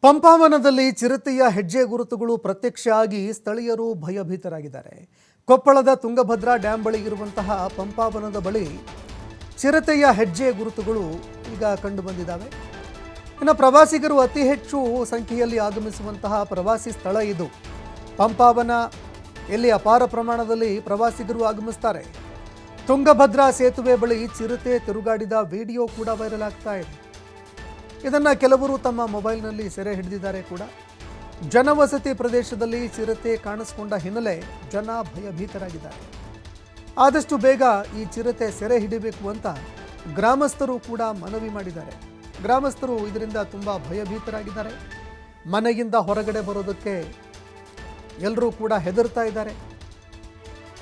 ಪಂಪಾವನದಲ್ಲಿ ಚಿರತೆಯ ಹೆಜ್ಜೆ ಗುರುತುಗಳು ಪ್ರತ್ಯಕ್ಷ ಆಗಿ ಸ್ಥಳೀಯರು ಭಯಭೀತರಾಗಿದ್ದಾರೆ. ಕೊಪ್ಪಳದ ತುಂಗಭದ್ರಾ ಡ್ಯಾಂ ಬಳಿ ಇರುವಂತಹ ಪಂಪಾವನದ ಬಳಿ ಚಿರತೆಯ ಹೆಜ್ಜೆ ಗುರುತುಗಳು ಈಗ ಕಂಡುಬಂದಿದ್ದಾವೆ. ಇನ್ನು ಪ್ರವಾಸಿಗರು ಅತಿ ಹೆಚ್ಚು ಸಂಖ್ಯೆಯಲ್ಲಿ ಆಗಮಿಸುವಂತಹ ಪ್ರವಾಸಿ ಸ್ಥಳ ಇದು. ಪಂಪಾವನ ಇಲ್ಲಿ ಅಪಾರ ಪ್ರಮಾಣದಲ್ಲಿ ಪ್ರವಾಸಿಗರು ಆಗಮಿಸ್ತಾರೆ. ತುಂಗಭದ್ರಾ ಸೇತುವೆ ಬಳಿ ಚಿರತೆ ತಿರುಗಾಡಿದ ವಿಡಿಯೋ ಕೂಡ ವೈರಲ್ ಆಗ್ತಾ ಇದೆ. ಇದನ್ನು ಕೆಲವರು ತಮ್ಮ ಮೊಬೈಲ್ನಲ್ಲಿ ಸೆರೆ ಹಿಡಿದಿದ್ದಾರೆ ಕೂಡ. ಜನವಸತಿ ಪ್ರದೇಶದಲ್ಲಿ ಚಿರತೆ ಕಾಣಿಸಿಕೊಂಡ ಹಿನ್ನೆಲೆ ಜನ ಭಯಭೀತರಾಗಿದ್ದಾರೆ. ಆದಷ್ಟು ಬೇಗ ಈ ಚಿರತೆ ಸೆರೆ ಹಿಡಿಬೇಕು ಅಂತ ಗ್ರಾಮಸ್ಥರು ಕೂಡ ಮನವಿ ಮಾಡಿದ್ದಾರೆ. ಗ್ರಾಮಸ್ಥರು ಇದರಿಂದ ತುಂಬ ಭಯಭೀತರಾಗಿದ್ದಾರೆ. ಮನೆಯಿಂದ ಹೊರಗಡೆ ಬರೋದಕ್ಕೆ ಎಲ್ಲರೂ ಕೂಡ ಹೆದರ್ತಾ ಇದ್ದಾರೆ.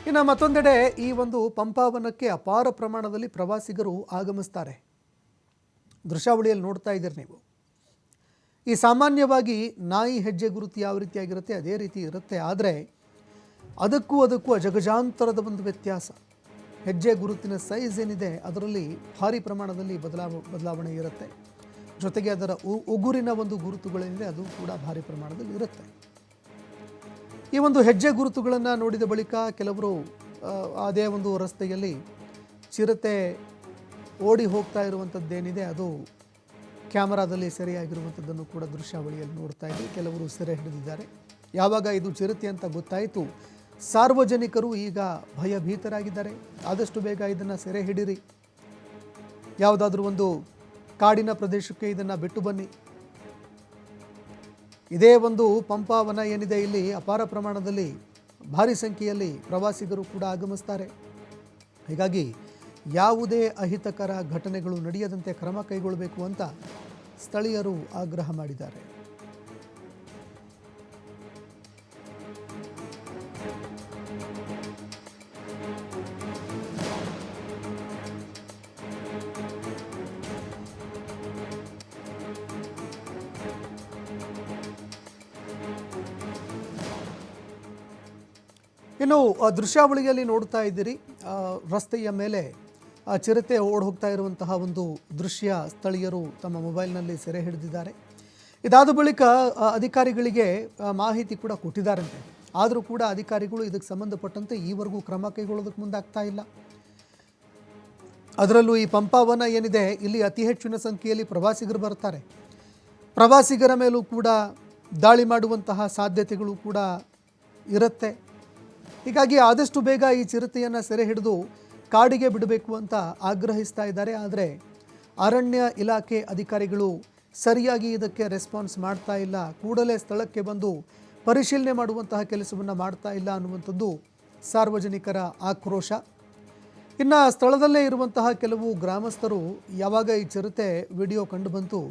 ಇನ್ನು ಮತ್ತೊಂದೆಡೆ ಈ ಒಂದು ಪಂಪಾವನಕ್ಕೆ ಅಪಾರ ಪ್ರಮಾಣದಲ್ಲಿ ಪ್ರವಾಸಿಗರು ಆಗಮಿಸ್ತಾರೆ. ದೃಶ್ಯಾವಳಿಯಲ್ಲಿ ನೋಡ್ತಾ ಇದ್ದೀರಿ ನೀವು. ಈ ಸಾಮಾನ್ಯವಾಗಿ ನಾಯಿ ಹೆಜ್ಜೆ ಗುರುತು ಯಾವ ರೀತಿಯಾಗಿರುತ್ತೆ ಅದೇ ರೀತಿ ಇರುತ್ತೆ. ಆದರೆ ಅದಕ್ಕೂ ಅಜಗಜಾಂತರದ ಒಂದು ವ್ಯತ್ಯಾಸ. ಹೆಜ್ಜೆ ಗುರುತಿನ ಸೈಜ್ ಏನಿದೆ ಅದರಲ್ಲಿ ಭಾರಿ ಪ್ರಮಾಣದಲ್ಲಿ ಬದಲಾವಣೆ ಇರುತ್ತೆ. ಜೊತೆಗೆ ಅದರ ಉಗುರಿನ ಒಂದು ಗುರುತುಗಳೇನಿದೆ ಅದು ಕೂಡ ಭಾರಿ ಪ್ರಮಾಣದಲ್ಲಿ ಇರುತ್ತೆ. ಈ ಒಂದು ಹೆಜ್ಜೆ ಗುರುತುಗಳನ್ನು ನೋಡಿದ ಬಳಿಕ ಕೆಲವರು ಅದೇ ಒಂದು ರಸ್ತೆಯಲ್ಲಿ ಚಿರತೆ ಓಡಿ ಹೋಗ್ತಾ ಇರುವಂಥದ್ದೇನಿದೆ ಅದು ಕ್ಯಾಮರಾದಲ್ಲಿ ಸೆರೆಯಾಗಿರುವಂಥದ್ದನ್ನು ಕೂಡ ದೃಶ್ಯಾವಳಿಯಲ್ಲಿ ನೋಡ್ತಾ ಇದ್ದೀವಿ. ಕೆಲವರು ಸೆರೆ ಹಿಡಿದಿದ್ದಾರೆ. ಯಾವಾಗ ಇದು ಚಿರತೆ ಅಂತ ಗೊತ್ತಾಯಿತು, ಸಾರ್ವಜನಿಕರು ಈಗ ಭಯಭೀತರಾಗಿದ್ದಾರೆ. ಆದಷ್ಟು ಬೇಗ ಇದನ್ನು ಸೆರೆ ಹಿಡಿರಿ, ಯಾವುದಾದ್ರೂ ಒಂದು ಕಾಡಿನ ಪ್ರದೇಶಕ್ಕೆ ಇದನ್ನು ಬಿಟ್ಟು ಬನ್ನಿ. ಇದೇ ಒಂದು ಪಂಪಾವನ ಏನಿದೆ ಇಲ್ಲಿ ಅಪಾರ ಪ್ರಮಾಣದಲ್ಲಿ ಭಾರಿ ಸಂಖ್ಯೆಯಲ್ಲಿ ಪ್ರವಾಸಿಗರು ಕೂಡ ಆಗಮಿಸ್ತಾರೆ. ಹೀಗಾಗಿ ಯಾವುದೇ ಅಹಿತಕರ ಘಟನೆಗಳು ನಡೆಯದಂತೆ ಕ್ರಮ ಕೈಗೊಳ್ಳಬೇಕು ಅಂತ ಸ್ಥಳೀಯರು ಆಗ್ರಹ ಮಾಡಿದ್ದಾರೆ. ಇನ್ನು ದೃಶ್ಯಾವಳಿಯಲ್ಲಿ ನೋಡ್ತಾ ಇದ್ದೀರಿ, ರಸ್ತೆಯ ಮೇಲೆ ಚಿರತೆ ಓಡಿ ಹೋಗ್ತಾ ಇರುವಂತಹ ಒಂದು ದೃಶ್ಯ ಸ್ಥಳೀಯರು ತಮ್ಮ ಮೊಬೈಲ್ನಲ್ಲಿ ಸೆರೆ ಹಿಡಿದಿದ್ದಾರೆ. ಇದಾದ ಬಳಿಕ ಅಧಿಕಾರಿಗಳಿಗೆ ಮಾಹಿತಿ ಕೂಡ ಕೊಟ್ಟಿದ್ದಾರಂತೆ. ಆದರೂ ಕೂಡ ಅಧಿಕಾರಿಗಳು ಇದಕ್ಕೆ ಸಂಬಂಧಪಟ್ಟಂತೆ ಈವರೆಗೂ ಕ್ರಮ ಕೈಗೊಳ್ಳೋದಕ್ಕೆ ಮುಂದಾಗ್ತಾ ಇಲ್ಲ. ಅದರಲ್ಲೂ ಈ ಪಂಪಾವನ ಏನಿದೆ ಇಲ್ಲಿ ಅತಿ ಹೆಚ್ಚಿನ ಸಂಖ್ಯೆಯಲ್ಲಿ ಪ್ರವಾಸಿಗರು ಬರ್ತಾರೆ. ಪ್ರವಾಸಿಗರ ಮೇಲೂ ಕೂಡ ದಾಳಿ ಮಾಡುವಂತಹ ಸಾಧ್ಯತೆಗಳು ಕೂಡ ಇರುತ್ತೆ. ಹೀಗಾಗಿ ಆದಷ್ಟು ಬೇಗ ಈ ಚಿರತೆಯನ್ನು ಸೆರೆ ಹಿಡಿದು ಕಾಡಿಗೆ ಬಿಡಬೇಕು ಅಂತ ಆಗ್ರಹಿಸ್ತಾ ಇದ್ದಾರೆ. ಆದರೆ ಅರಣ್ಯ ಇಲಾಖೆ ಅಧಿಕಾರಿಗಳು ಸರಿಯಾಗಿ ಇದಕ್ಕೆ ರೆಸ್ಪಾನ್ಸ್ ಮಾಡ್ತಾ ಇಲ್ಲ, ಕೂಡಲೇ ಸ್ಥಳಕ್ಕೆ ಬಂದು ಪರಿಶೀಲನೆ ಮಾಡುವಂತಹ ಕೆಲಸವನ್ನು ಮಾಡ್ತಾ ಇಲ್ಲ ಅನ್ನುವಂಥದ್ದು ಸಾರ್ವಜನಿಕರ ಆಕ್ರೋಶ. ಇನ್ನು ಸ್ಥಳದಲ್ಲೇ ಇರುವಂತಹ ಕೆಲವು ಗ್ರಾಮಸ್ಥರು ಯಾವಾಗ ಈ ಚಿರತೆ ವಿಡಿಯೋ ಕಂಡುಬಂತು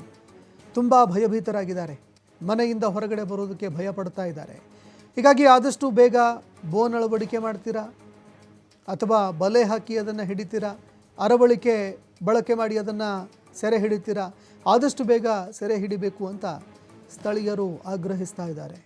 ತುಂಬ ಭಯಭೀತರಾಗಿದ್ದಾರೆ. ಮನೆಯಿಂದ ಹೊರಗಡೆ ಬರೋದಕ್ಕೆ ಭಯ ಪಡ್ತಾ ಇದ್ದಾರೆ. ಹೀಗಾಗಿ ಆದಷ್ಟು ಬೇಗ ಬೋನ್ ಅಳವಡಿಕೆ ಮಾಡ್ತೀರಾ ಅಥವಾ ಬಲೆ ಹಾಕಿ ಅದನ್ನು ಹಿಡಿತೀರಾ, ಅರವಳಿಕೆ ಬಳಕೆ ಮಾಡಿ ಅದನ್ನು ಸೆರೆ ಹಿಡಿತೀರಾ, ಆದಷ್ಟು ಬೇಗ ಸೆರೆ ಹಿಡಿಬೇಕು ಅಂತ ಸ್ಥಳೀಯರು ಆಗ್ರಹಿಸ್ತಾ ಇದ್ದಾರೆ.